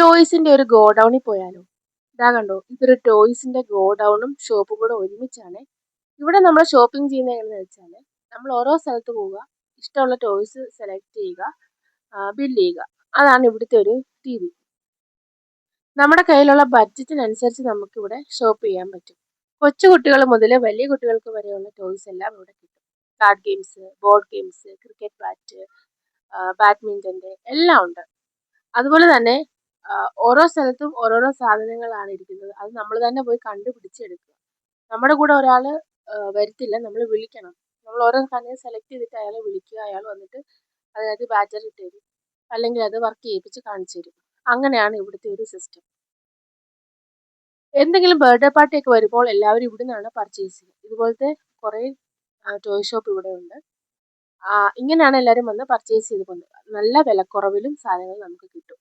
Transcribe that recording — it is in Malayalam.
ടോയ്സിന്റെ ഒരു ഗോഡൗണിൽ പോയാലോ? ഇതാ കണ്ടോ, ഇതൊരു ടോയ്സിന്റെ ഗോഡൗണും ഷോപ്പും കൂടെ ഒരുമിച്ചാണ്. ഇവിടെ നമ്മൾ ഷോപ്പിംഗ് ചെയ്യുന്നത് എങ്ങനെയാണെന്ന് വെച്ചാൽ, നമ്മൾ ഓരോ സ്ഥലത്ത് പോവുക, ഇഷ്ടമുള്ള ടോയ്സ് സെലക്ട് ചെയ്യുക, ബില്ല് ചെയ്യുക. അതാണ് ഇവിടുത്തെ ഒരു രീതി. നമ്മുടെ കയ്യിലുള്ള ബഡ്ജറ്റിനനുസരിച്ച് നമുക്കിവിടെ ഷോപ്പ് ചെയ്യാൻ പറ്റും. കൊച്ചു കുട്ടികൾ മുതൽ വലിയ കുട്ടികൾക്ക് വരെയുള്ള ടോയ്സ് എല്ലാം ഇവിടെ കിട്ടും. Card games, board games, cricket bat, ബാഡ്മിൻ്റൻ്റെ എല്ലാം ഉണ്ട്. അതുപോലെ തന്നെ ഓരോ സ്ഥലത്തും ഓരോരോ സാധനങ്ങളാണ് ഇരിക്കുന്നത്. അത് നമ്മൾ തന്നെ പോയി കണ്ടുപിടിച്ചെടുക്കുക. നമ്മുടെ കൂടെ ഒരാൾ വരത്തില്ല, നമ്മൾ വിളിക്കണം. നമ്മൾ ഓരോ സാധനം സെലക്ട് ചെയ്തിട്ട് അയാളെ വിളിക്കുക. അയാൾ വന്നിട്ട് അതിനകത്ത് ബാറ്ററി ഇട്ട് തരും, അല്ലെങ്കിൽ അത് വർക്ക് ചെയ്യിപ്പിച്ച് കാണിച്ചു തരും. അങ്ങനെയാണ് ഇവിടുത്തെ ഒരു സിസ്റ്റം. എന്തെങ്കിലും ബർത്ത്ഡേ പാർട്ടി ഒക്കെ വരുമ്പോൾ എല്ലാവരും ഇവിടെ നിന്നാണ് പർച്ചേസ് ചെയ്യുന്നത്. ഇതുപോലത്തെ കുറേ ടോയ് ഷോപ്പ് ഇവിടെ ഉണ്ട്. ഇങ്ങനെയാണ് എല്ലാവരും വന്ന് പർച്ചേസ് ചെയ്ത് കൊണ്ടുപോകുക. നല്ല വിലക്കുറവിലും സാധനങ്ങൾ നമുക്ക് കിട്ടും.